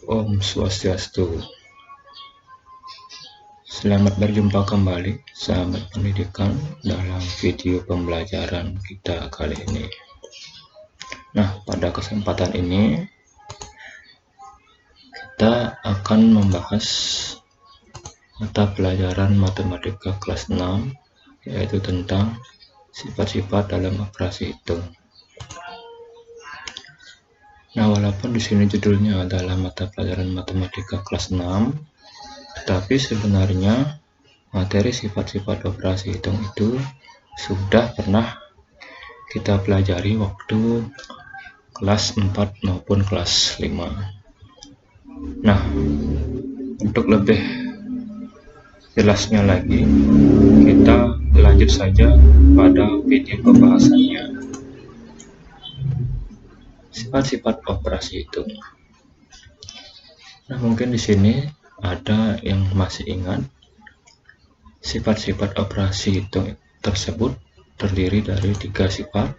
Om Swastiastu. Selamat berjumpa kembali sahabat pendidikan dalam video pembelajaran kita kali ini. Nah, pada kesempatan ini kita akan membahas mata pelajaran matematika kelas 6, yaitu tentang sifat-sifat dalam operasi hitung. Nah, walaupun di sini judulnya adalah mata pelajaran matematika kelas 6, tetapi sebenarnya materi sifat-sifat operasi hitung itu sudah pernah kita pelajari waktu kelas 4 maupun kelas 5. Nah, untuk lebih jelasnya lagi, kita lanjut saja pada video pembahasannya. Sifat-sifat operasi hitung. Nah, mungkin di sini ada yang masih ingat sifat-sifat operasi hitung tersebut terdiri dari 3 sifat.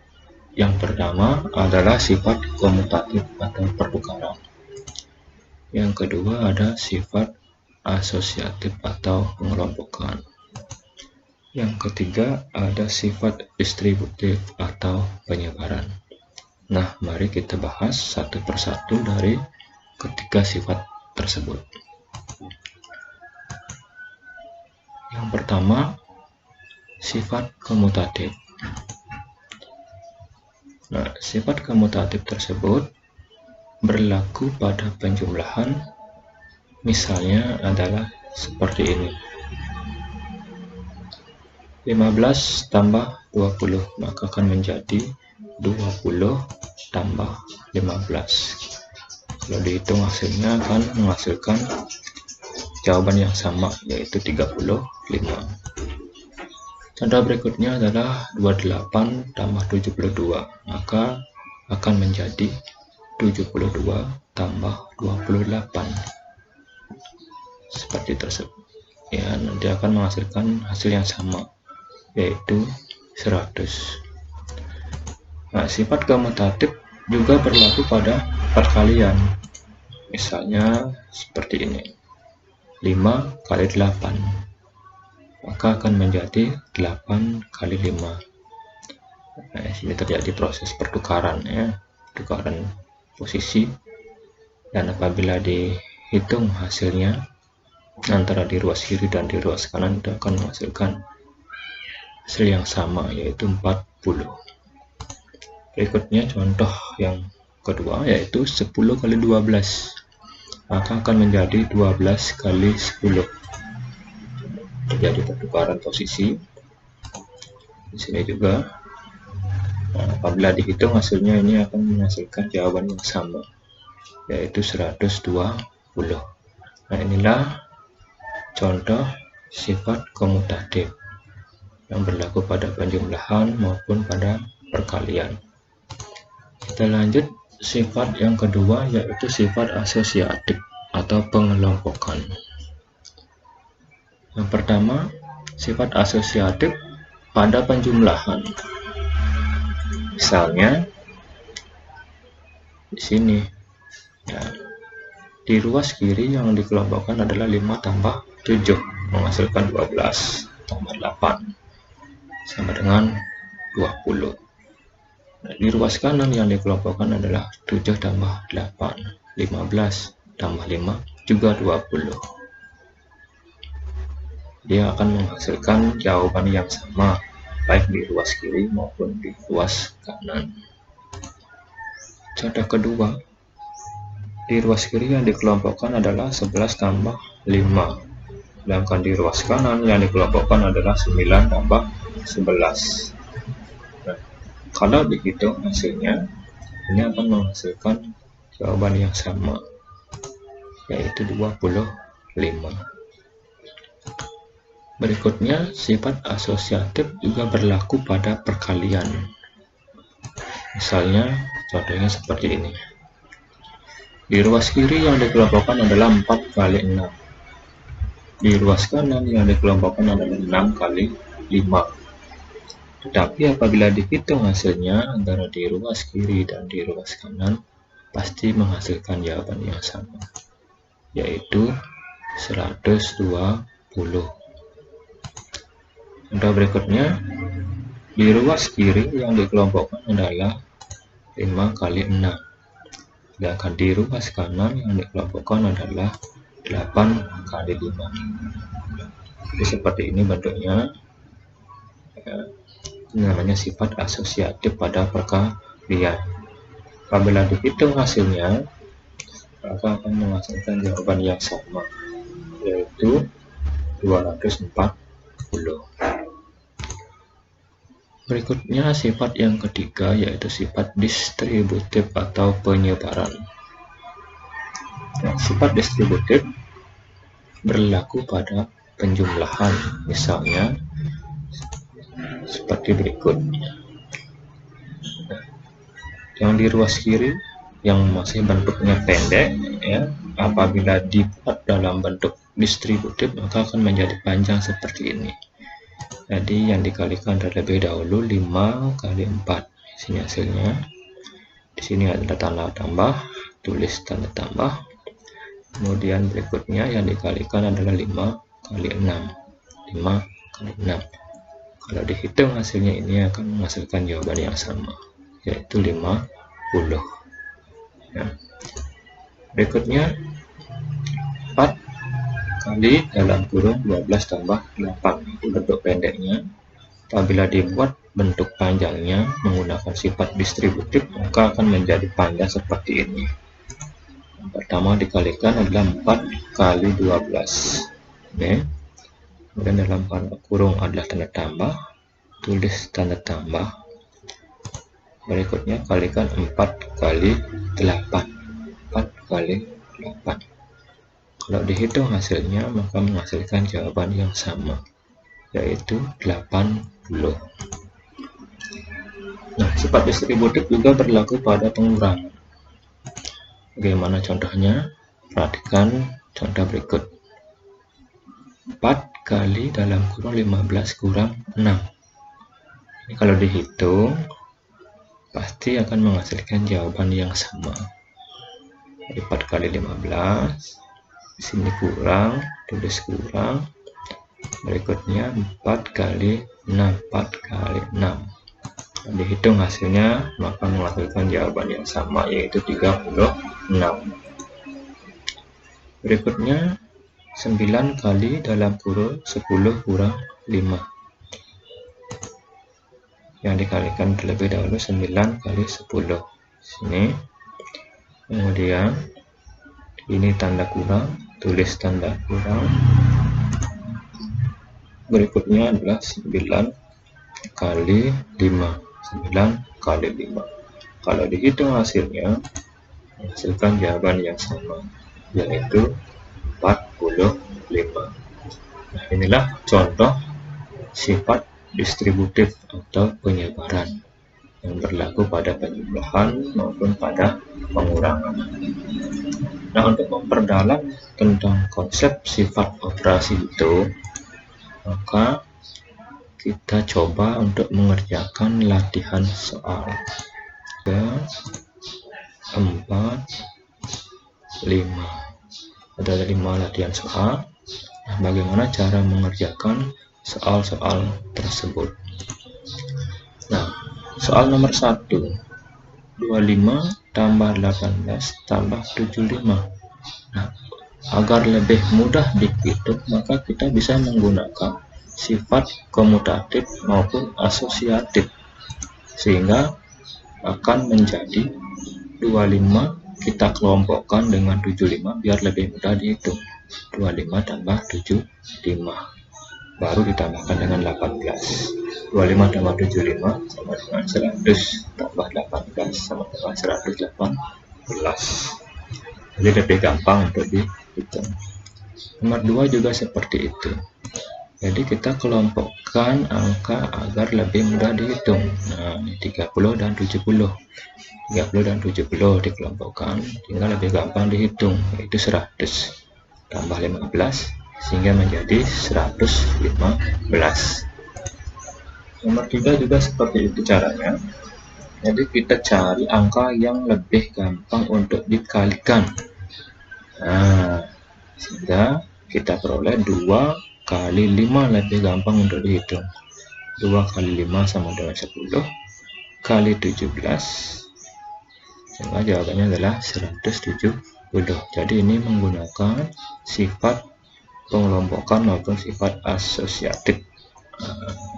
Yang pertama adalah sifat komutatif atau pertukaran. Yang kedua ada sifat asosiatif atau pengelompokan. Yang ketiga ada sifat distributif atau penyebaran. Nah, mari kita bahas satu persatu dari ketiga sifat tersebut. Yang pertama, sifat komutatif. Nah, sifat komutatif tersebut berlaku pada penjumlahan, misalnya adalah seperti ini. 15 tambah 20, maka akan menjadi 20 tambah 15. Kalau dihitung hasilnya akan menghasilkan jawaban yang sama, yaitu 35. Contoh berikutnya adalah 28 tambah 72, maka akan menjadi 72 tambah 28. Seperti tersebut. Ya, nanti akan menghasilkan hasil yang sama, yaitu 100. Nah, sifat komutatif juga berlaku pada perkalian. Misalnya seperti ini. 5 kali 8, maka akan menjadi 8 kali 5. Nah, di sini terjadi proses pertukaran, ya, pertukaran posisi, dan apabila dihitung hasilnya antara di ruas kiri dan di ruas kanan, itu akan menghasilkan hasil yang sama, yaitu 40. Berikutnya contoh yang kedua, yaitu 10 kali 12, maka akan menjadi 12 kali 10. Terjadi pertukaran posisi. Di sini juga, nah, apabila dihitung hasilnya ini akan menghasilkan jawaban yang sama, yaitu 120. Nah, inilah contoh sifat komutatif yang berlaku pada penjumlahan maupun pada perkalian. Kita lanjut sifat yang kedua, yaitu sifat asosiatif atau pengelompokan. Yang pertama, sifat asosiatif pada penjumlahan. Misalnya di sini, ya, di ruas kiri yang dikelompokkan adalah 5 tambah 7, menghasilkan 12 tambah 8 sama dengan 20. Nah, di ruas kanan yang dikelompokkan adalah 7 tambah 8, 15 tambah 5 juga 20. Dia akan menghasilkan jawaban yang sama, baik di ruas kiri maupun di ruas kanan. Contoh kedua, di ruas kiri yang dikelompokkan adalah 11 tambah 5, sedangkan di ruas kanan yang dikelompokkan adalah 9 tambah 11. Nah, kalau dihitung hasilnya, ini akan menghasilkan jawaban yang sama, yaitu 25. Berikutnya, sifat asosiatif juga berlaku pada perkalian. Misalnya, contohnya seperti ini. Di ruas kiri yang dikelompokkan adalah 4 kali 6. Di ruas kanan yang dikelompokkan adalah 6 kali 5. Tetapi apabila dihitung hasilnya antara di ruas kiri dan di ruas kanan, pasti menghasilkan jawaban yang sama, yaitu 120. Contoh berikutnya, di ruas kiri yang dikelompokkan adalah 5 kali 6, sedangkan di ruas kanan yang dikelompokkan adalah 8 kali 5. Jadi seperti ini bentuknya, ini namanya sifat asosiatif pada perkalian. Apabila dihitung hasilnya, maka akan menghasilkan jawaban yang sama, yaitu 240. Berikutnya sifat yang ketiga, yaitu sifat distributif atau penyebaran. Nah, sifat distributif berlaku pada penjumlahan, misalnya seperti berikut. Yang di ruas kiri yang masih bentuknya pendek, ya, apabila dibuat dalam bentuk distributif maka akan menjadi panjang seperti ini. Jadi yang dikalikan terlebih dahulu 5 kali 4. Sini hasilnya. Di sini ada tanda tambah, tulis tanda tambah. Kemudian berikutnya yang dikalikan adalah 5 kali 6. 5 kali 6. Kalau dihitung hasilnya ini akan menghasilkan jawaban yang sama, yaitu 50. Ya. Berikutnya 4 kali dalam kurung 12 tambah 8, itu bentuk pendeknya. Apabila dibuat bentuk panjangnya menggunakan sifat distributif maka akan menjadi panjang seperti ini. Yang pertama dikalikan adalah 4 kali 12. Oke. Kemudian dalam kurung adalah tanda tambah, tulis tanda tambah. Berikutnya kalikan 4 kali 8. 4 kali 8. Kalau dihitung hasilnya maka menghasilkan jawaban yang sama, yaitu 80. Nah, sifat distributif juga berlaku pada pengurangan. Bagaimana contohnya? Perhatikan contoh berikut. 4 kali dalam kurung 15 kurang 6. Ini kalau dihitung pasti akan menghasilkan jawaban yang sama. Jadi 4 kali 15, di sini kurang, tulis kurang. Berikutnya 4 kali 6, 4 kali 6. Dihitung hasilnya maka menghasilkan jawaban yang sama, yaitu 36. Berikutnya 9 kali dalam kurung 10 kurang 5. Yang dikalikan terlebih dahulu 9 kali 10. Sini. Kemudian ini tanda kurang, tulis tanda kurang. Berikutnya adalah 9 kali 5. 9 kali 5. Kalau dihitung hasilnya menghasilkan jawaban yang sama, yaitu 45. Nah, inilah contoh sifat distributif atau penyebaran yang berlaku pada penjumlahan maupun pada pengurangan. Nah, untuk memperdalam tentang konsep sifat operasi itu, maka kita coba untuk mengerjakan latihan soal ke-4, 5. Ada 5 latihan soal. Nah, bagaimana cara mengerjakan soal-soal tersebut? Nah, soal nomor 1, 25 tambah 18 tambah 75. Nah, agar lebih mudah dihitung maka kita bisa menggunakan sifat komutatif maupun asosiatif, sehingga akan menjadi 25 kita kelompokkan dengan 75 biar lebih mudah dihitung. 25 tambah 75 baru ditambahkan dengan 18. 25 tambah 75 sama dengan 100 tambah 18 sama dengan 118. Jadi lebih gampang untuk dihitung. Nomor 2 juga seperti itu. Jadi kita kelompokkan angka agar lebih mudah dihitung. Nah, 30 dan 70. 30 dan 70 dikelompokkan sehingga lebih gampang dihitung, yaitu 100 tambah 15 sehingga menjadi 115. Nomor 3 juga seperti itu caranya. Jadi kita cari angka yang lebih gampang untuk dikalikan. Nah, sehingga kita peroleh 2 kali 5 lebih gampang untuk dihitung. 2 kali 5 sama dengan 10 kali 17, sehingga jawabannya adalah 170. Jadi ini menggunakan sifat pengelompokan maupun sifat asosiatif.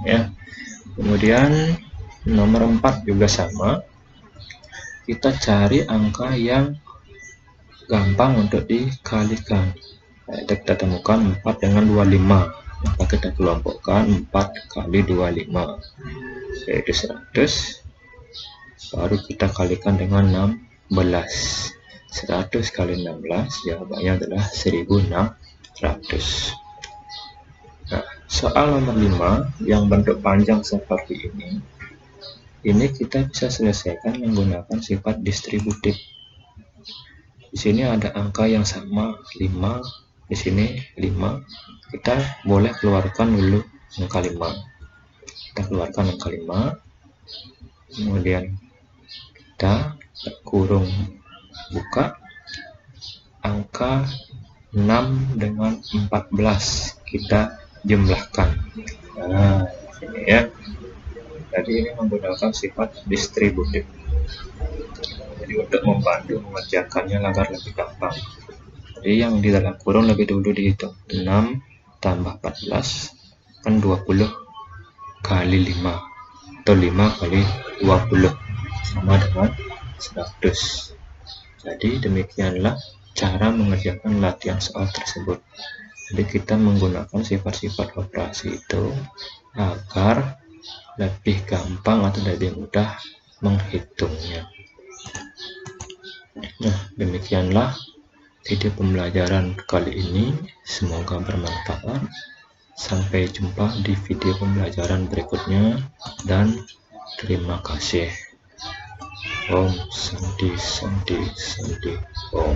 Ya. Kemudian nomor 4 juga sama, kita cari angka yang gampang untuk dikalikan. Kita temukan 4 dengan 25, maka kita kelompokkan 4 kali 25 yaitu 100, baru kita kalikan dengan 16. 100 kali 16 jawabannya adalah 1600. Nah, soal nomor 5 yang bentuk panjang seperti ini kita bisa selesaikan menggunakan sifat distributif. Di sini ada angka yang sama 5, di sini 5. Kita boleh keluarkan dulu angka 5. Kita keluarkan angka 5. Kemudian kita kurung buka angka 6 dengan 14 kita jumlahkan. Nah, ini ya. Jadi ini menggunakan sifat distributif. Jadi untuk membantu mengerjakannya agar lebih gampang. Jadi yang di dalam kurung lebih dulu dihitung. 6 tambah 14 kan 20 kali 5 atau 5 kali 20 sama dengan 100. Jadi demikianlah cara mengerjakan latihan soal tersebut. Jadi kita menggunakan sifat-sifat operasi itu agar lebih gampang atau lebih mudah menghitungnya. Nah, demikianlah video pembelajaran kali ini. Semoga bermanfaat. Sampai jumpa di video pembelajaran berikutnya dan terima kasih. Om Santi Santi Santi Om.